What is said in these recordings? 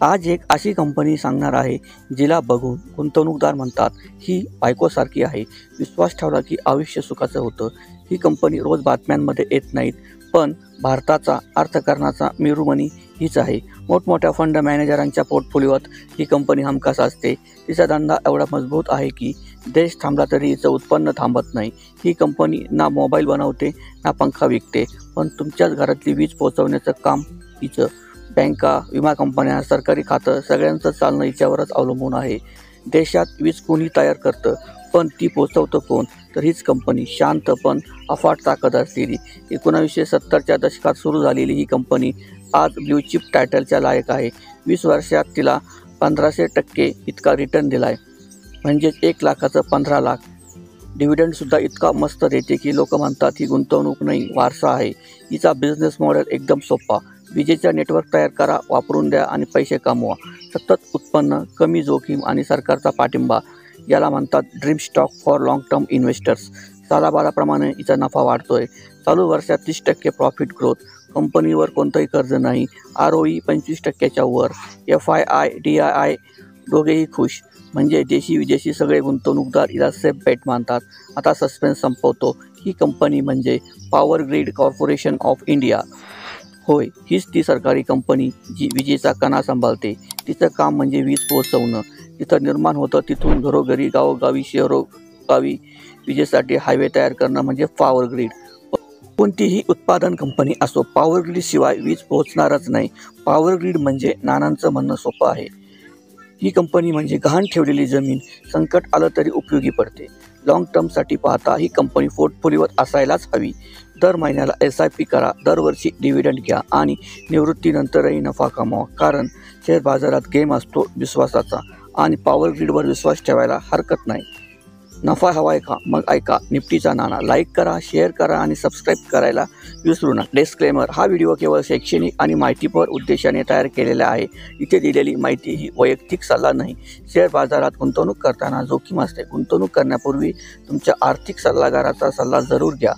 आज एक अशी कंपनी सांगणार आहे जिला बघून गुंतवणूकदार म्हणतात ही बायकोसारखी आहे. विश्वास ठेवला की आयुष्य सुखाचं होतं. ही कंपनी रोज बातम्यांमध्ये येत नाहीत, पण भारताचा अर्थकारणाचा मेरुमणी हीच आहे. मोठमोठ्या फंड मॅनेजरांच्या पोर्टफोलिओत ही कंपनी हमखास असते. तिचा धंदा एवढा मजबूत आहे की देश थांबला तरी हिचं उत्पन्न थांबत नाही. ही कंपनी ना मोबाईल बनवते ना पंखा विकते, पण तुमच्याच घरातली वीज पोहोचवण्याचं काम हिचं. बँका, विमा कंपन्या, सरकारी खातं सगळ्यांचं चालणं हिच्यावरच अवलंबून आहे. देशात वीज कोणी तयार करतं, पण ती पोचवतं कोण? तर हीच कंपनी. शांत पण अफाट ताकद असलेली. 1970च्या दशकात सुरू झालेली ही कंपनी आज ब्ल्यूचिप टायटलच्या लायक आहे. 20 वर्षात तिला 1500% इतका रिटर्न दिलाय, म्हणजेच 1 लाखाचं 15 लाख. डिव्हिडंडसुद्धा इतका मस्त देते की लोक म्हणतात ही गुंतवणूक नाही, वारसा आहे. हिचा बिझनेस मॉडेल एकदम सोपा. विजेचा नेटवर्क तयार करा, वापरून द्या आणि पैसे कमवा. सतत उत्पन्न, कमी जोखीम आणि सरकारचा पाठिंबा. याला म्हणतात dream stock for long term investors. सालाबाराप्रमाणे हिचा नफा वाढतोय. चालू वर्षात 30% प्रॉफिट ग्रोथ. कंपनीवर कोणतंही कर्ज नाही. ROE 25%च्या वर. FII, DII दोघेही खुश. म्हणजे देशी विदेशी सगळे गुंतवणूकदार हिला सेफ बेट मानतात. आता सस्पेन्स संपवतो. ही कंपनी म्हणजे power grid corporation of India. होय, हीच ती सरकारी कंपनी जी विजेचा कणा सांभाळते. तिचं काम म्हणजे वीज पोहोचवणं. जिथं निर्माण होतं तिथून घरोघरी, गावोगावी, शहरोगावी विजेसाठी हायवे तयार करणं म्हणजे पॉवर ग्रीड. कोणतीही उत्पादन कंपनी असो, पॉवर ग्रीड शिवाय वीज पोहोचणारच नाही. पॉवर ग्रीड म्हणजे नानांचं म्हणणं सोपं आहे. ही कंपनी म्हणजे गहाण ठेवलेली जमीन. संकट आलं तरी उपयोगी पडते. लॉंग टर्मसाठी पाहता ही कंपनी पोर्टफोलिओत असायलाच हवी. दर महिन्याला SIP करा, दरवर्षी डिव्हिडंड घ्या आणि निवृत्तीनंतरही नफा कमावा. कारण शेअर बाजारात गेम असतो विश्वासाचा आणि पॉवर ग्रीडवर विश्वास ठेवायला हरकत नाही. नफा हवाय का? मग ऐका निफ्टीचा नाना. लाईक करा, शेअर करा आणि सबस्क्राईब करायला विसरू नका. डिस्क्लेमर: हा व्हिडिओ केवळ शैक्षणिक आणि माहितीपर उद्देशाने तयार केलेला आहे. इथे दिलेली माहिती ही वैयक्तिक सल्ला नाही. शेअर बाजारात गुंतवणूक करताना जोखीम असते. गुंतवणूक करण्यापूर्वी तुमच्या आर्थिक सल्लागाराचा सल्ला जरूर घ्या.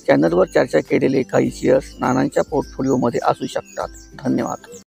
चॅनलवर चर्चा केलेले काही शेअर्स नानांच्या पोर्टफोलिओमध्ये असू शकतात. धन्यवाद.